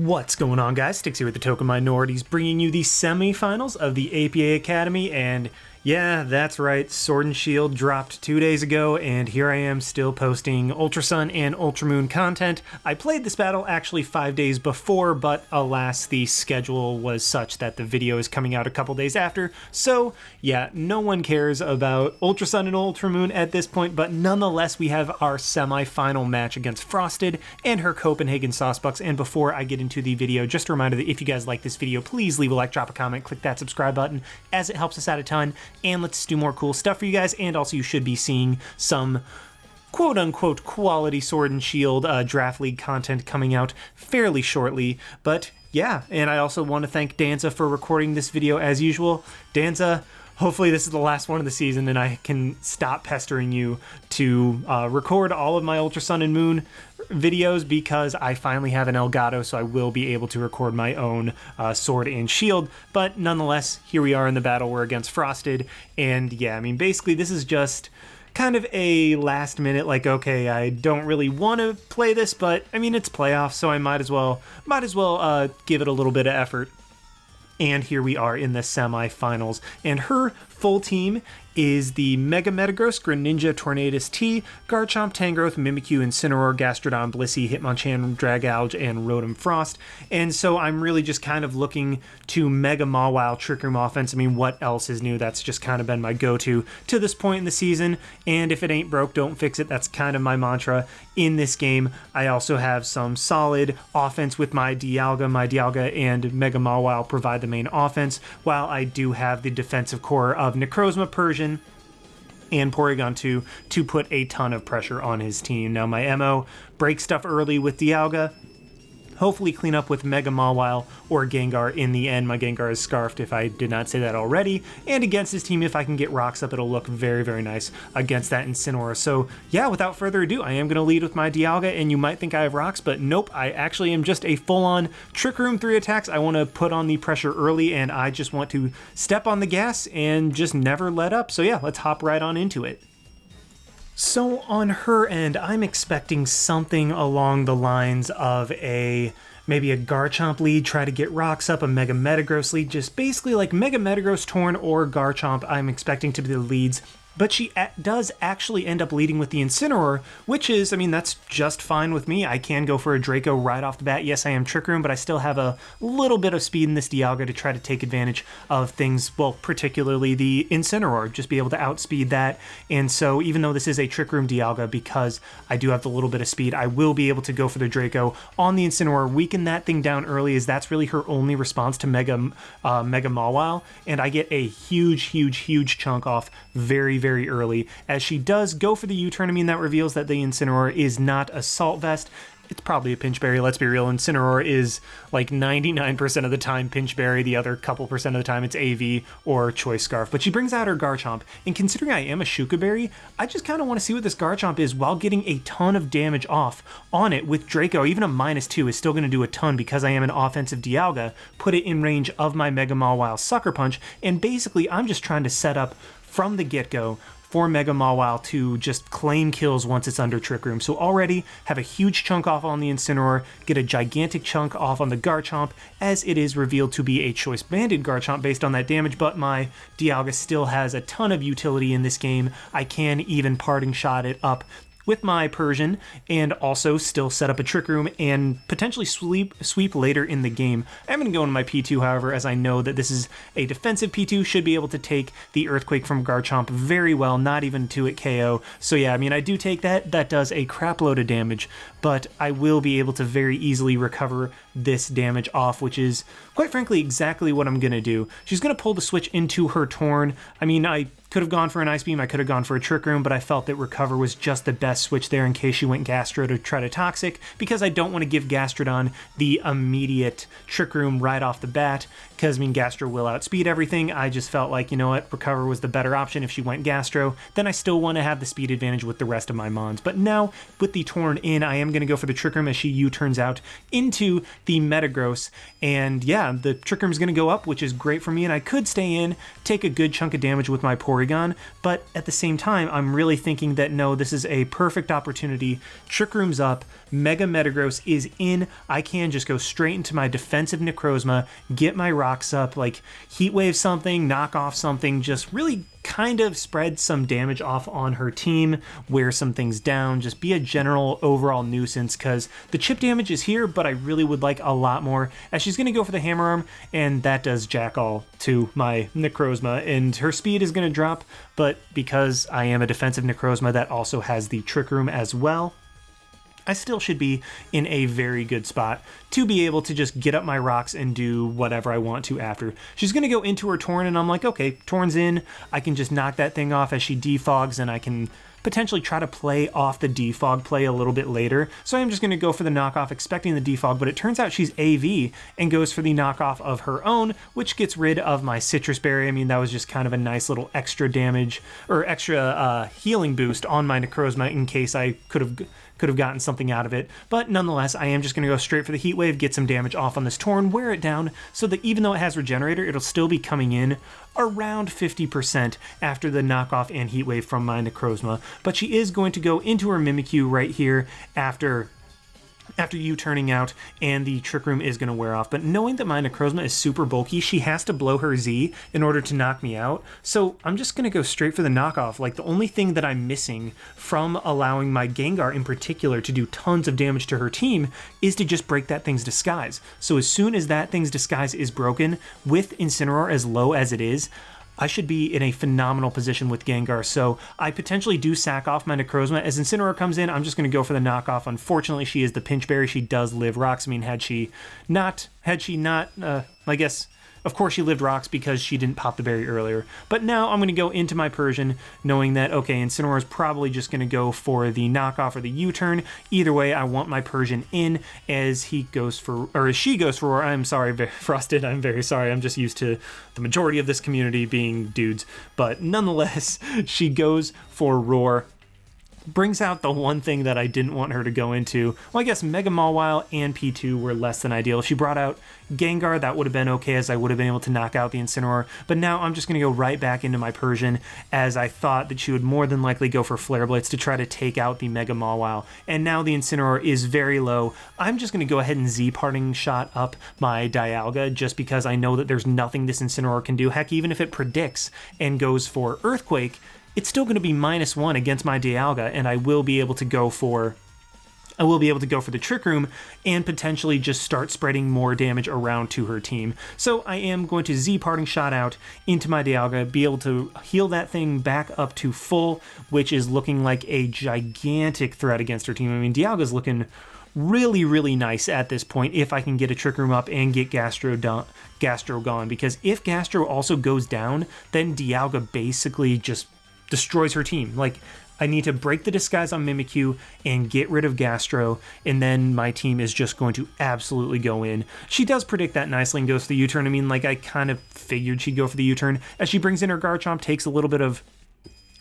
What's going on, guys? Sticks here with the Token Minorities, bringing you the semifinals of the APA Academy, and yeah, that's right, Sword and Shield dropped 2 days ago, and here I am still posting Ultra Sun and Ultra Moon content. I played this battle actually 5 days before, but alas, the schedule was such that the video is coming out a couple days after, so yeah, no one cares about Ultra Sun and Ultra Moon at this point, but nonetheless, we have our semi-final match against Frosted and her Copenhagen Sawsbucks, and before I get into the video, just a reminder that if you guys like this video, please leave a like, drop a comment, click that subscribe button, as it helps us out a ton. And let's do more cool stuff for you guys, and also you should be seeing some quote-unquote quality Sword and Shield Draft League content coming out fairly shortly, but yeah, and I also want to thank Danza for recording this video as usual. Danza, hopefully this is the last one of the season and I can stop pestering you to record all of my Ultra Sun and Moon videos because I finally have an Elgato, so I will be able to record my own Sword and Shield. But nonetheless, here we are in the battle. We're against Frosted, and yeah, I mean, basically this is just kind of a last minute, like, okay, I don't really want to play this, but I mean, it's playoffs, so I might as well give it a little bit of effort. And here we are in the semifinals, and her full team is the Mega Metagross, Greninja, Tornadus T, Garchomp, Tangrowth, Mimikyu, Incineroar, Gastrodon, Blissey, Hitmonchan, Dragalge, and Rotom Frost. And so I'm really just kind of looking to Mega Mawile Trick Room offense. I mean, what else is new? That's just kind of been my go-to to this point in the season. And if it ain't broke, don't fix it. That's kind of my mantra in this game. I also have some solid offense with my Dialga. My Dialga and Mega Mawile provide the main offense, while I do have the defensive core of Necrozma, Persian, and Porygon 2 to put a ton of pressure on his team. Now my MO, break stuff early with Dialga, hopefully clean up with Mega Mawile or Gengar in the end. My Gengar is Scarfed if I did not say that already, and against his team, if I can get rocks up, it'll look very, very nice against that Incineroar. So yeah, without further ado, I am going to lead with my Dialga, and you might think I have rocks, but nope, I actually am just a full-on Trick Room 3 attacks. I want to put on the pressure early, and I just want to step on the gas and just never let up. So yeah, let's hop right on into it. So on her end, I'm expecting something along the lines of maybe a Garchomp lead, try to get rocks up, a Mega Metagross lead, just basically like Mega Metagross, Torn, or Garchomp I'm expecting to be the leads. But she does actually end up leading with the Incineroar, which is, I mean, that's just fine with me. I can go for a Draco right off the bat. Yes, I am Trick Room, but I still have a little bit of speed in this Dialga to try to take advantage of things, well, particularly the Incineroar, just be able to outspeed that. And so even though this is a Trick Room Dialga, because I do have the little bit of speed, I will be able to go for the Draco on the Incineroar, weaken that thing down early, as that's really her only response to Mega Mawile, and I get a huge chunk off very early, as she does go for the U-turn. I mean, that reveals that the Incineroar is not a Salt Vest. It's probably a Pinch Berry, let's be real. Incineroar is like 99% of the time Pinch Berry, the other couple percent of the time it's AV or Choice Scarf. But she brings out her Garchomp, and considering I am a Shuka Berry, I just kind of want to see what this Garchomp is while getting a ton of damage off on it with Draco. Even a -2 is still going to do a ton because I am an offensive Dialga, put it in range of my Mega Mawile Sucker Punch, and basically I'm just trying to set up from the get-go for Mega Mawile to just claim kills once it's under Trick Room. So already have a huge chunk off on the Incineroar, get a gigantic chunk off on the Garchomp, as it is revealed to be a Choice Banded Garchomp based on that damage, but my Dialga still has a ton of utility in this game. I can even parting shot it up with my Persian, and also still set up a Trick Room and potentially sweep later in the game. I'm going to go into my P2, however, as I know that this is a defensive P2, should be able to take the Earthquake from Garchomp very well, not even to it KO. So yeah, I mean, I do take that. That does a crap load of damage, but I will be able to very easily recover this damage off, which is, quite frankly, exactly what I'm going to do. She's going to pull the switch into her Torn. I mean, I could have gone for an Ice Beam, I could have gone for a Trick Room, but I felt that Recover was just the best switch there in case she went Gastro to try to Toxic, because I don't want to give Gastrodon the immediate Trick Room right off the bat, because, I mean, Gastro will outspeed everything. I just felt like, you know what, Recover was the better option if she went Gastro. Then I still want to have the speed advantage with the rest of my Mons. But now, with the Torn in, I am going to go for the Trick Room as she U-turns out into the Metagross, and yeah, the Trick Room is going to go up, which is great for me, and I could stay in, take a good chunk of damage with my Porygon, Porygon, but at the same time, I'm really thinking that no, this is a perfect opportunity. Trick Room's up, Mega Metagross is in, I can just go straight into my defensive Necrozma, get my rocks up, like Heat Wave something, knock off something, just really kind of spread some damage off on her team, wear some things down, just be a general overall nuisance, because the chip damage is here, but I really would like a lot more, as she's going to go for the Hammer Arm, and that does jack all to my Necrozma, and her speed is going to drop, but because I am a defensive Necrozma that also has the Trick Room as well, I still should be in a very good spot to be able to just get up my rocks and do whatever I want to after. She's going to go into her Torn, and I'm like, okay, Torn's in. I can just knock that thing off as she defogs, and I can potentially try to play off the defog play a little bit later. So I'm just going to go for the knockoff expecting the defog, but it turns out she's AV and goes for the knockoff of her own, which gets rid of my Citrus Berry. I mean, that was just kind of a nice little extra damage or extra healing boost on my Necrozma in case I could have gotten something out of it. But nonetheless, I am just going to go straight for the Heat Wave, get some damage off on this Torn, wear it down so that even though it has Regenerator, it'll still be coming in around 50% after the knockoff and Heat Wave from my Necrozma. But she is going to go into her Mimikyu right here after you turning out, and the Trick Room is going to wear off. But knowing that my Necrozma is super bulky, she has to blow her Z in order to knock me out. So I'm just going to go straight for the knockoff. Like, the only thing that I'm missing from allowing my Gengar in particular to do tons of damage to her team is to just break that thing's disguise. So as soon as that thing's disguise is broken, with Incineroar as low as it is, I should be in a phenomenal position with Gengar, so I potentially do sack off my Necrozma. As Incineroar comes in, I'm just going to go for the knockoff. Unfortunately, she is the Pinch Berry. She does live rocks. I mean, had she not, I guess, of course she lived rocks because she didn't pop the berry earlier. But now I'm going to go into my Persian, knowing that, okay, Incineroar is probably just going to go for the knockoff or the U-turn. Either way, I want my Persian in as he goes for, or as she goes for Roar. I'm sorry, Frosted, I'm very sorry. I'm just used to the majority of this community being dudes. But nonetheless, she goes for Roar. Brings out the one thing that I didn't want her to go into. Well, I guess Mega Mawile and P2 were less than ideal. If she brought out Gengar, that would have been okay, as I would have been able to knock out the Incineroar. But now I'm just going to go right back into my Persian, as I thought that she would more than likely go for Flare Blitz to try to take out the Mega Mawile. And now the Incineroar is very low. I'm just going to go ahead and Z-parting shot up my Dialga, just because I know that there's nothing this Incineroar can do. Heck, even if it predicts and goes for Earthquake, it's still going to be -1 against my Dialga, and I will be able to go for the Trick Room and potentially just start spreading more damage around to her team. So I am going to Z-parting shot out into my Dialga, be able to heal that thing back up to full, which is looking like a gigantic threat against her team. I mean, Dialga's looking really, really nice at this point if I can get a Trick Room up and get Gastro gone, because if Gastro also goes down, then Dialga basically just destroys her team. Like, I need to break the disguise on Mimikyu and get rid of Gastro, and then my team is just going to absolutely go in. She does predict that nicely and goes for the U-turn. I mean, like, I kind of figured she'd go for the U-turn. As she brings in her Garchomp, takes a little bit of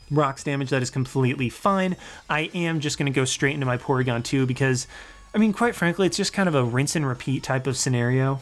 rocks damage. That is completely fine. I am just going to go straight into my Porygon 2 because, I mean, quite frankly, it's just kind of a rinse and repeat type of scenario.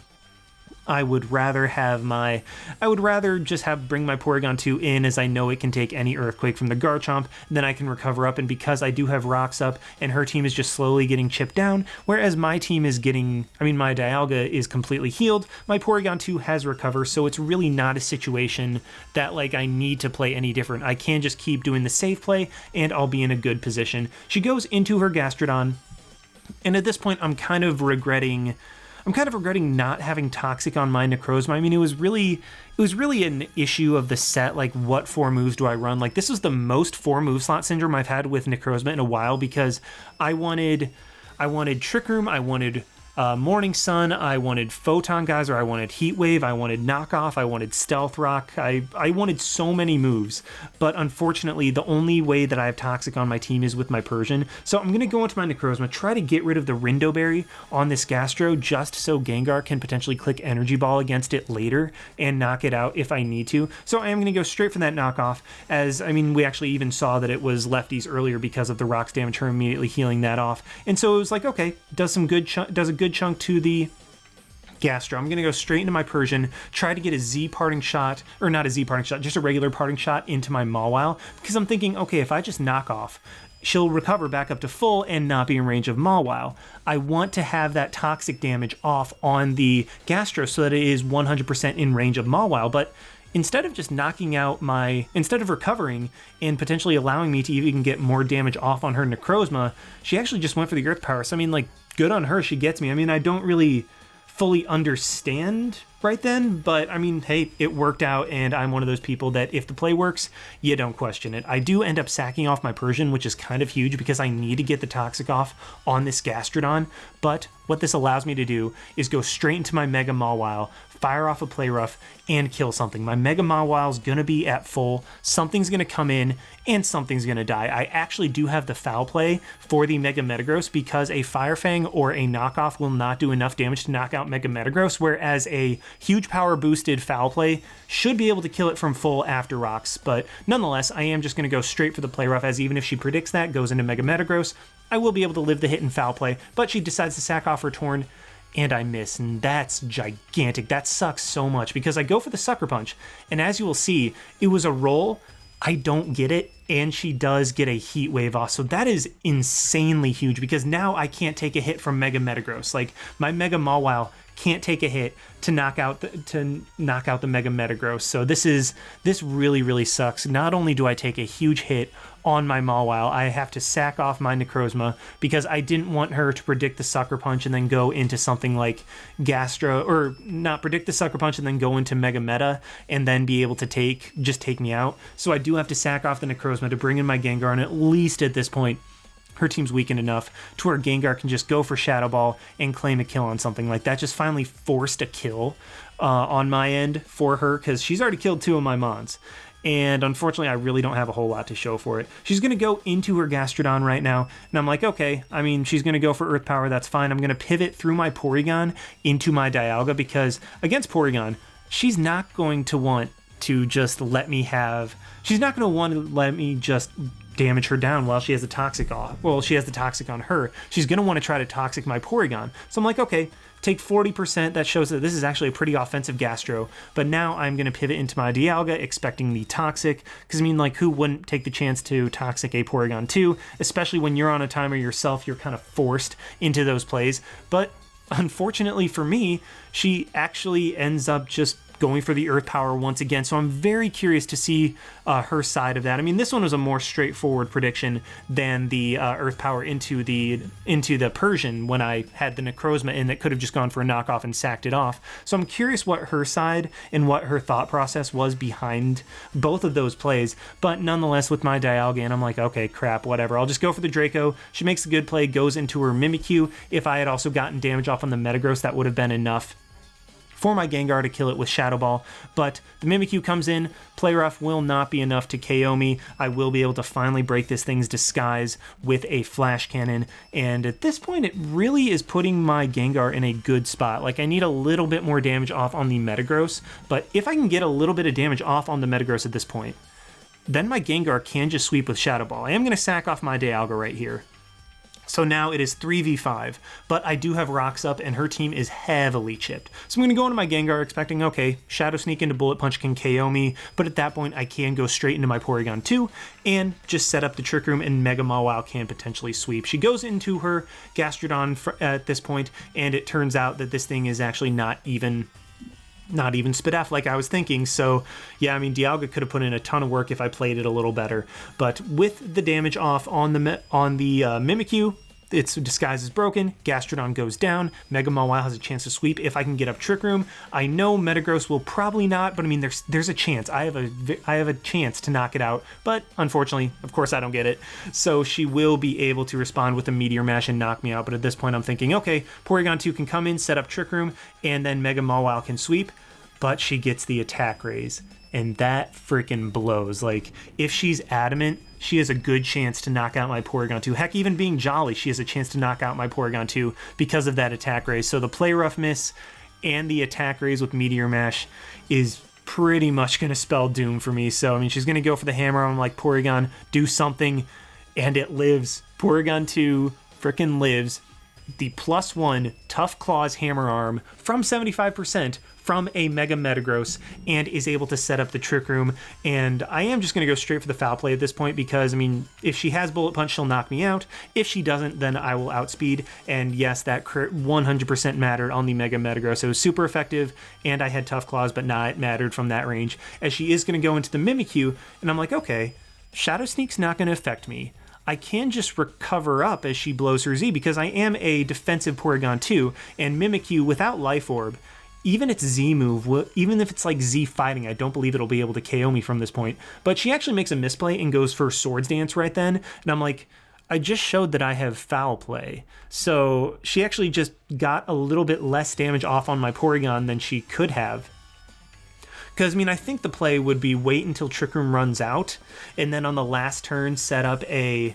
I would rather just bring my Porygon 2 in, as I know it can take any Earthquake from the Garchomp, then I can recover up, and because I do have rocks up and her team is just slowly getting chipped down, whereas my team is my Dialga is completely healed, my Porygon 2 has recovered, so it's really not a situation that, like, I need to play any different. I can just keep doing the safe play and I'll be in a good position. She goes into her Gastrodon, and at this point I'm kind of regretting not having Toxic on my Necrozma. I mean, it was really an issue of the set, like, what 4 moves do I run? Like, this was the most 4 move slot syndrome I've had with Necrozma in a while, because I wanted Trick Room, I wanted Morning Sun, I wanted Photon Geyser, I wanted Heat Wave, I wanted Knockoff, I wanted Stealth Rock, I wanted so many moves, but unfortunately the only way that I have Toxic on my team is with my Persian, so I'm going to go into my Necrozma, try to get rid of the Rindo Berry on this Gastro, just so Gengar can potentially click Energy Ball against it later and knock it out if I need to. So I am going to go straight for that knockoff, as, I mean, we actually even saw that it was lefties earlier because of the rocks damage, her immediately healing that off, and so it was like, okay, does a good chunk to the Gastro. I'm going to go straight into my Persian, try to get a Z parting shot, or not a Z parting shot, just a regular parting shot into my Mawile, because I'm thinking, okay, if I just knock off, she'll recover back up to full and not be in range of Mawile. I want to have that toxic damage off on the Gastro so that it is 100% in range of Mawile, but instead of just knocking out instead of recovering and potentially allowing me to even get more damage off on her Necrozma, she actually just went for the Earth Power. So I mean, like, good on her, she gets me. I mean, I don't really fully understand right then, but I mean, hey, it worked out, and I'm one of those people that if the play works, you don't question it. I do end up sacking off my Persian, which is kind of huge because I need to get the Toxic off on this Gastrodon, but what this allows me to do is go straight into my Mega Mawile, fire off a Play Rough, and kill something. My Mega Mawile's gonna be at full, something's gonna come in, and something's gonna die. I actually do have the foul play for the Mega Metagross because a Fire Fang or a knockoff will not do enough damage to knock out Mega Metagross, whereas a huge power boosted foul play should be able to kill it from full after rocks. But nonetheless, I am just gonna go straight for the Play Rough, as even if she predicts that, goes into Mega Metagross, I will be able to live the hit and foul play, but she decides to sack off her Torn, and I miss, and that's gigantic. That sucks so much because I go for the Sucker Punch, and as you will see, it was a roll. I don't get it, and she does get a Heat Wave off, so that is insanely huge because now I can't take a hit from Mega Metagross. Like, my Mega Mawile can't take a hit to knock out the Mega Metagross. So this really sucks. Not only do I take a huge hit on my Mawile, I have to sack off my Necrozma because I didn't want her to predict the Sucker Punch and then go into something like Gastro, or not predict the Sucker Punch and then go into Mega Meta and then be able to take me out. So I do have to sack off the Necrozma to bring in my Gengar, and at least at this point, her team's weakened enough to where Gengar can just go for Shadow Ball and claim a kill on something like that. Just finally forced a kill on my end for her because she's already killed 2 of my Mons. And unfortunately, I really don't have a whole lot to show for it. She's going to go into her Gastrodon right now, and I'm like, okay, I mean, she's going to go for Earth Power, that's fine. I'm going to pivot through my Porygon into my Dialga because against Porygon, she's not going to want to just let me just damage her down while she has the Toxic off. Well, she has the Toxic on her. She's going to want to try to Toxic my Porygon. So I'm like, okay, take 40%. That shows that this is actually a pretty offensive Gastro. But now I'm going to pivot into my Dialga, expecting the Toxic. Because, I mean, like, who wouldn't take the chance to Toxic a Porygon too? Especially when you're on a timer yourself, you're kind of forced into those plays. But unfortunately for me, she actually ends up just going for the Earth Power once again, so I'm very curious to see her side of that. I mean, this one was a more straightforward prediction than the Earth Power into the Persian when I had the Necrozma in that could have just gone for a knockoff and sacked it off. So I'm curious what her side and what her thought process was behind both of those plays, but nonetheless with my Dialga, and I'm like, okay, crap, whatever. I'll just go for the Draco. She makes a good play, goes into her Mimikyu. If I had also gotten damage off on the Metagross, that would have been enough for my Gengar to kill it with Shadow Ball, but the Mimikyu comes in. Play Rough will not be enough to KO me. I will be able to finally break this thing's disguise with a Flash Cannon, and at this point it really is putting my Gengar in a good spot. Like, I need a little bit more damage off on the Metagross, but if I can get a little bit of damage off on the Metagross at this point, then my Gengar can just sweep with Shadow Ball. I am going to sack off my Dialga right here. So now it is 3v5, but I do have Rocks up and her team is heavily chipped. So I'm going to go into my Gengar expecting, okay, Shadow Sneak into Bullet Punch can KO me, but at that point I can go straight into my Porygon 2 and just set up the Trick Room, and Mega Mawile can potentially sweep. She goes into her Gastrodon at this point, and it turns out that this thing is actually not even Spidef like I was thinking. So yeah, I mean, Dialga could have put in a ton of work if I played it a little better, but with the damage off on the Mimikyu, its disguise is broken, Gastrodon goes down, Mega Mawile has a chance to sweep if I can get up Trick Room. I know Metagross will probably not, but I mean, there's a chance. I have a chance to knock it out, but unfortunately, of course, I don't get it. So she will be able to respond with a Meteor Mash and knock me out, but at this point I'm thinking, okay, Porygon 2 can come in, set up Trick Room, and then Mega Mawile can sweep, but she gets the Attack Raise, and that freaking blows. Like, if she's adamant, she has a good chance to knock out my Porygon 2. Heck, even being Jolly, she has a chance to knock out my Porygon 2 because of that Attack Raise. So the Play Rough miss and the Attack Raise with Meteor Mash is pretty much going to spell doom for me. So, I mean, she's going to go for the Hammer. I'm like, Porygon, do something, and it lives. Porygon 2 freaking lives. the +1 Tough Claws Hammer Arm from 75% from a Mega Metagross and is able to set up the Trick Room. And I am just going to go straight for the foul play at this point because, I mean, if she has Bullet Punch, she'll knock me out. If she doesn't, then I will outspeed. And yes, that 100% mattered on the Mega Metagross. It was super effective, and I had Tough Claws, but not mattered from that range, as she is going to go into the Mimikyu, and I'm like, okay, Shadow Sneak's not going to affect me. I can just recover up as she blows her Z because I am a defensive Porygon 2, and Mimikyu without Life Orb, even its Z move, even if it's like Z fighting, I don't believe it'll be able to KO me from this point. But she actually makes a misplay and goes for Swords Dance right then, and I'm like, I just showed that I have foul play. So she actually just got a little bit less damage off on my Porygon than she could have. Because, I mean, I think the play would be wait until Trick Room runs out, and then on the last turn set up a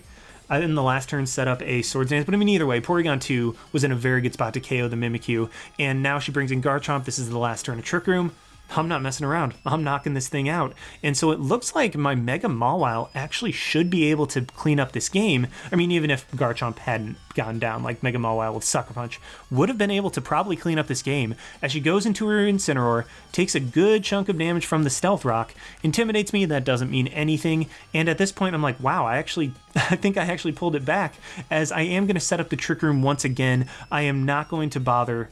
Swords Dance. But I mean, either way, Porygon 2 was in a very good spot to KO the Mimikyu, and now she brings in Garchomp. This is the last turn of Trick Room. I'm not messing around. I'm knocking this thing out. And so it looks like my Mega Mawile actually should be able to clean up this game. I mean, even if Garchomp hadn't gone down, like Mega Mawile with Sucker Punch would have been able to probably clean up this game, as she goes into her Incineroar, takes a good chunk of damage from the Stealth Rock, intimidates me, that doesn't mean anything, and at this point I'm like, wow, I think I actually pulled it back, as I am going to set up the Trick Room once again. I am not going to bother.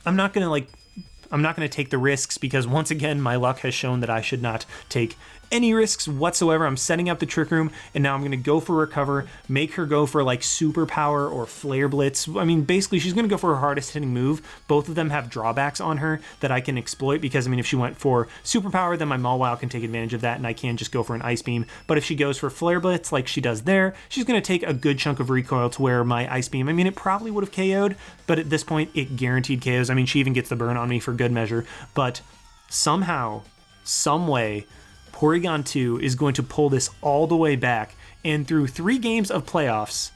I'm not going to take the risks because, once again, my luck has shown that I should not take any risks whatsoever. I'm setting up the Trick Room, and now I'm going to go for Recover, make her go for like Superpower or Flare Blitz. I mean, basically, she's going to go for her hardest hitting move. Both of them have drawbacks on her that I can exploit because, I mean, if she went for Superpower, then my Mawile can take advantage of that, and I can just go for an Ice Beam. But if she goes for Flare Blitz like she does there, she's going to take a good chunk of recoil to where my Ice Beam, I mean, it probably would have KO'd, but at this point, it guaranteed KOs. I mean, she even gets the burn on me for good measure, but somehow, some way, Porygon 2 is going to pull this all the way back, and through 3 games of playoffs.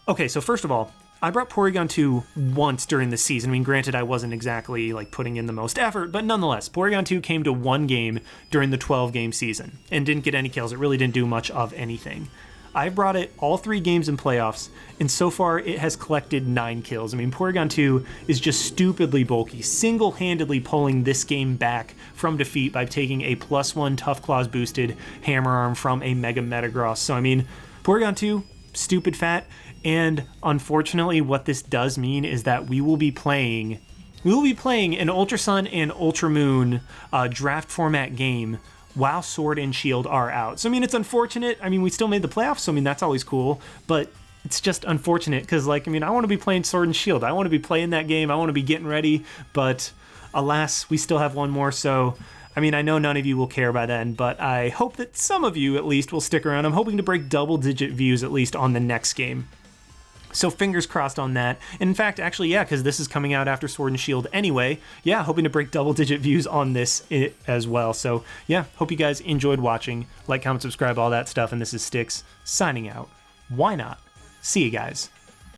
Okay, so first of all, I brought Porygon 2 once during the season. I mean, granted, I wasn't exactly like putting in the most effort, but nonetheless, Porygon 2 came to 1 game during the 12-game season and didn't get any kills. It really didn't do much of anything. I brought it all 3 games in playoffs, and so far it has collected 9 kills. I mean, Porygon 2 is just stupidly bulky, single-handedly pulling this game back from defeat by taking a +1 Tough Claws boosted Hammer Arm from a Mega Metagross. So, I mean, Porygon 2, stupid fat, and unfortunately what this does mean is that we will be playing an Ultra Sun and Ultra Moon draft format game while Sword and Shield are out. So, I mean, it's unfortunate. I mean, we still made the playoffs, so, I mean, that's always cool, but it's just unfortunate because, like, I mean, I want to be playing Sword and Shield. I want to be playing that game. I want to be getting ready, but alas, we still have one more, so, I mean, I know none of you will care by then, but I hope that some of you, at least, will stick around. I'm hoping to break double-digit views, at least, on the next game. So fingers crossed on that. And in fact, actually, yeah, because this is coming out after Sword and Shield anyway. Yeah, hoping to break double-digit views on this as well. So yeah, hope you guys enjoyed watching. Like, comment, subscribe, all that stuff. And this is Styx signing out. Why not? See you guys.